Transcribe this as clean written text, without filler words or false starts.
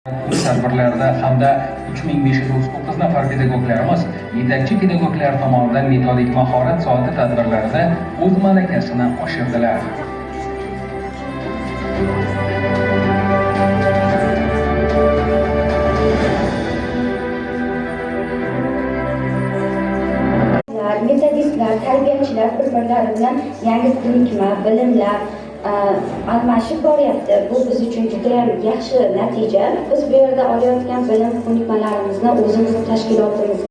tadbirlarda hamda 3539 nafar pedagoglarimiz yetakchi pedagoglar tomonidan metodik mahorat soati tadbirlarida o'z malakasini oshirdilar. Metodistlar, tarbiyachilar bir-birlari bilan yangi ko'nikma, bilimlar almashib boryapti. Bu biz uchun juda ham yaxshi natija. Biz bu yerda olayotgan bilim ko'nikmalarimizni o'zimizni tashkilotimiz